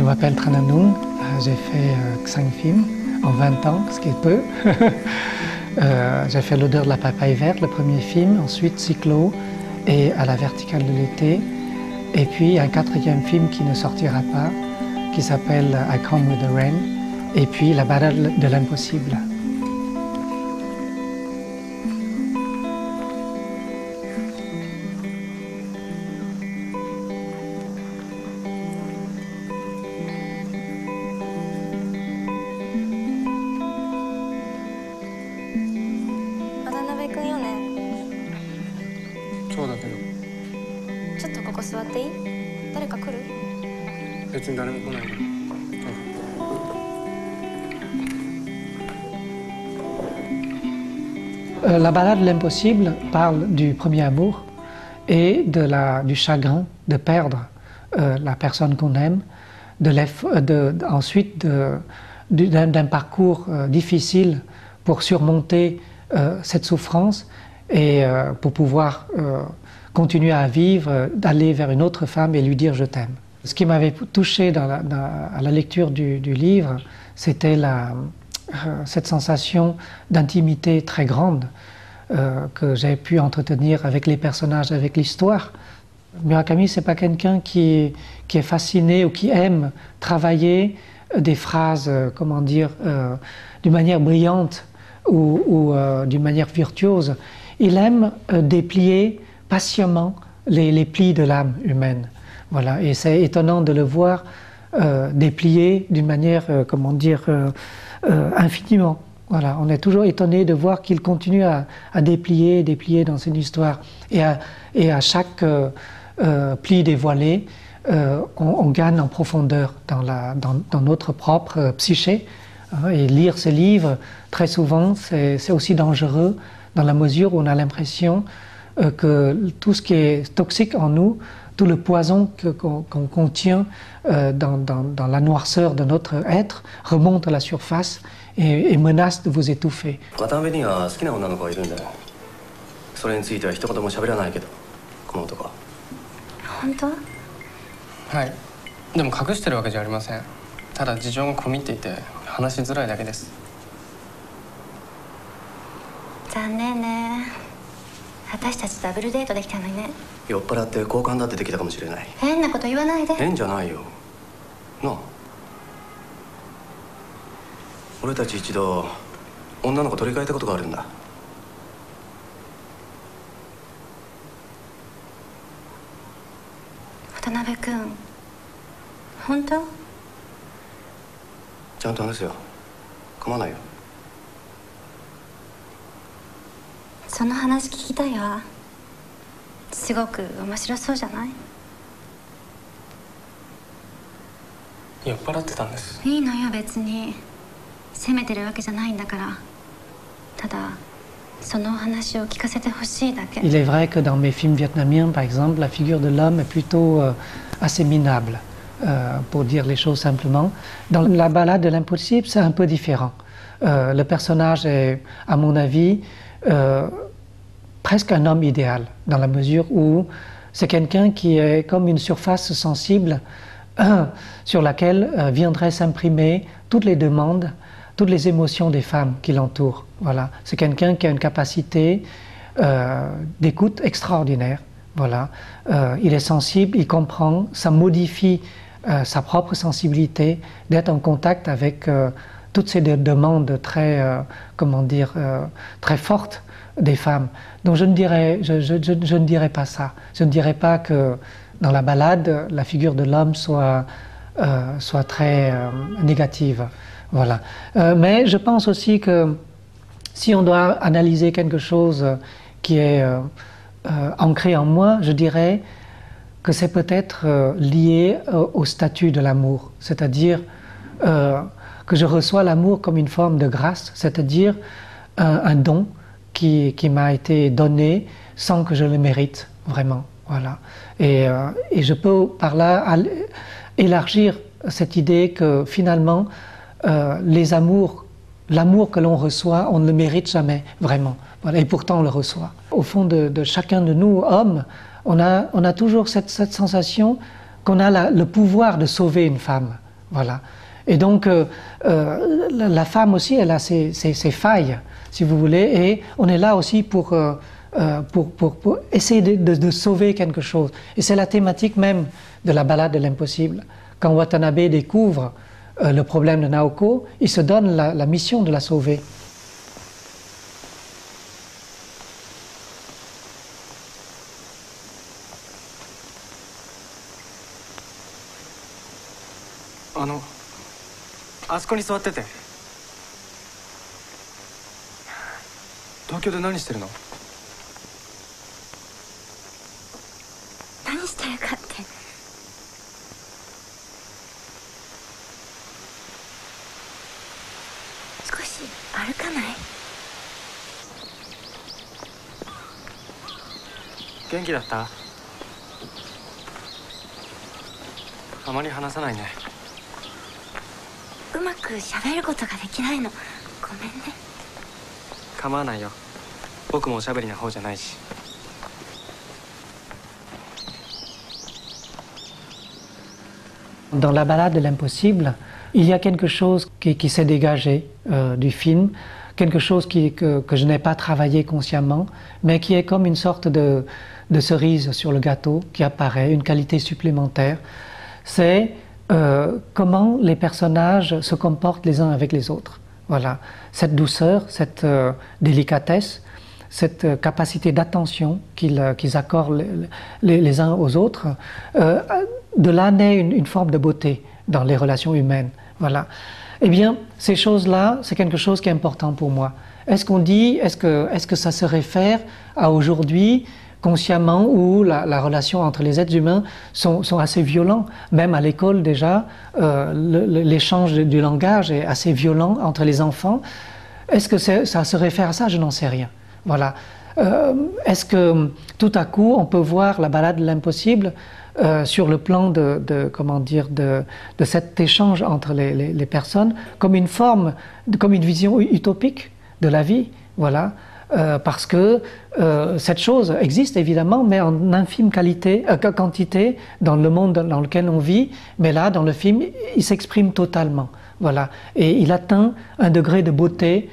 Je m'appelle Tran Anh Dung, j'ai fait 5 films en 20 ans, ce qui est peu. J'ai fait L'odeur de la papaye verte, le premier film, ensuite Cyclo et À la verticale de l'été. Et puis un 4e film qui ne sortira pas, qui s'appelle I Come with the Rain, et puis La balade de l'impossible. La balade de l'impossible parle du premier amour et du chagrin de perdre la personne qu'on aime, ensuite d'un parcours difficile pour surmonter cette souffrance et pour pouvoir continuer à vivre, d'aller vers une autre femme et lui dire « je t'aime ». Ce qui m'avait touché à la lecture du livre, c'était cette sensation d'intimité très grande que j'ai pu entretenir avec les personnages, avec l'histoire. Murakami, ce n'est pas quelqu'un qui est fasciné ou qui aime travailler des phrases, comment dire, d'une manière brillante ou d'une manière virtuose. Il aime déplier patiemment les plis de l'âme humaine. Voilà. Et c'est étonnant de le voir déplier d'une manière, comment dire, infiniment. Voilà. On est toujours étonné de voir qu'il continue à déplier dans une histoire. Et à chaque pli dévoilé, on gagne en profondeur dans notre propre psyché. Et lire ce livre, très souvent, c'est aussi dangereux dans la mesure où on a l'impression que tout ce qui est toxique en nous, tout le poison qu'on contient dans la noirceur de notre être remonte à la surface et menace de vous étouffer. Il est vrai que dans mes films vietnamiens, par exemple, la figure de l'homme est plutôt assez minable, pour dire les choses simplement. Dans La balade de l'impossible, c'est un peu différent. Le personnage est, à mon avis, presque un homme idéal, dans la mesure où c'est quelqu'un qui est comme une surface sensible sur laquelle viendraient s'imprimer toutes les demandes, toutes les émotions des femmes qui l'entourent. Voilà. C'est quelqu'un qui a une capacité d'écoute extraordinaire. Voilà. Il est sensible, il comprend, ça modifie sa propre sensibilité, d'être en contact avec toutes ces demandes très, comment dire, très fortes des femmes. Donc je ne dirais pas ça. Je ne dirais pas que dans la balade, la figure de l'homme soit très négative. Voilà. Mais je pense aussi que si on doit analyser quelque chose qui est ancré en moi, je dirais que c'est peut-être lié au statut de l'amour. C'est-à-dire que je reçois l'amour comme une forme de grâce, c'est-à-dire un don qui m'a été donné sans que je le mérite vraiment. Voilà. Et je peux par là élargir cette idée que finalement l'amour que l'on reçoit, on ne le mérite jamais vraiment. Voilà. Et pourtant on le reçoit. Au fond de chacun de nous, hommes, on a toujours cette sensation qu'on a le pouvoir de sauver une femme. Voilà. Et donc, la femme aussi, elle a ses failles, si vous voulez, et on est là aussi pour essayer de sauver quelque chose. Et c'est la thématique même de la balade de l'impossible. Quand Watanabe découvre le problème de Naoko, il se donne la mission de la sauver. Ah non. あそこに座ってて。東京で何してるの？何してるかって。少し歩かない？元気だった？あまり話さないね。うまく喋ることができないの。ごめんね。構わないよ。僕もおしゃべりな方じゃないし。Dans la balade de l'impossible, il y a quelque chose qui s'est dégagé du film, quelque chose que je n'ai pas travaillé consciemment, mais qui est comme une sorte de cerise sur le gâteau qui apparaît, une qualité supplémentaire. C'est comment les personnages se comportent les uns avec les autres. Voilà, cette douceur, cette délicatesse, cette capacité d'attention qu'ils accordent les uns aux autres, de là naît une forme de beauté dans les relations humaines. Voilà. Eh bien, ces choses-là, c'est quelque chose qui est important pour moi. Est-ce qu'on dit, est-ce que ça se réfère à aujourd'hui, consciemment, où la relation entre les êtres humains sont assez violents? Même à l'école déjà, l'échange du langage est assez violent entre les enfants. Est-ce que ça se réfère à ça? Je n'en sais rien. Voilà. Est-ce que tout à coup on peut voir la balade de l'impossible sur le plan comment dire, de cet échange entre les personnes comme une forme, comme une vision utopique de la vie? Voilà. Parce que cette chose existe évidemment, mais en infime quantité dans le monde dans lequel on vit, mais là, dans le film, il s'exprime totalement. Voilà. Et il atteint un degré de beauté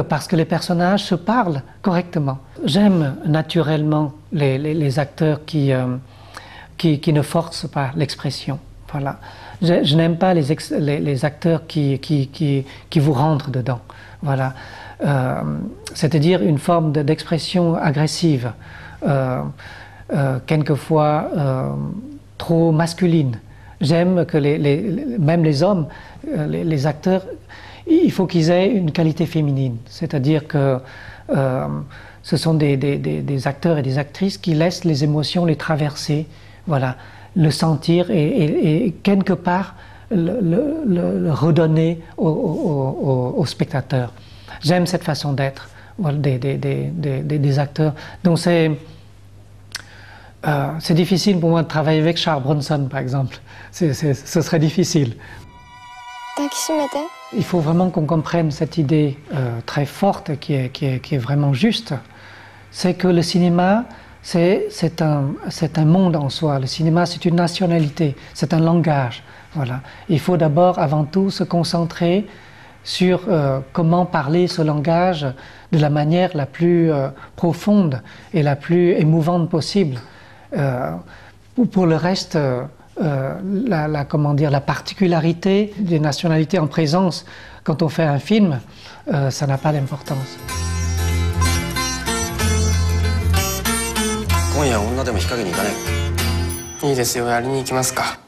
parce que les personnages se parlent correctement. J'aime naturellement les acteurs qui ne forcent pas l'expression. Voilà. Je n'aime pas les acteurs qui vous rentrent dedans. Voilà. C'est-à-dire une forme d'expression agressive, quelquefois trop masculine. J'aime que même les hommes, les acteurs, il faut qu'ils aient une qualité féminine. C'est-à-dire que ce sont des acteurs et des actrices qui laissent les émotions les traverser, voilà, le sentir et quelque part le redonner au spectateur. J'aime cette façon d'être des acteurs. Donc c'est difficile pour moi de travailler avec Charles Bronson, par exemple. Ce serait difficile. Il faut vraiment qu'on comprenne cette idée très forte qui est vraiment juste. C'est que le cinéma, c'est un monde en soi. Le cinéma, c'est une nationalité, c'est un langage. Voilà. Il faut d'abord, avant tout, se concentrer sur comment parler ce langage de la manière la plus profonde et la plus émouvante possible. Pour le reste, comment dire, la particularité des nationalités en présence quand on fait un film, ça n'a pas d'importance. 今夜女でも引っ掛けに行かない？いいですよ、やりに行きますか。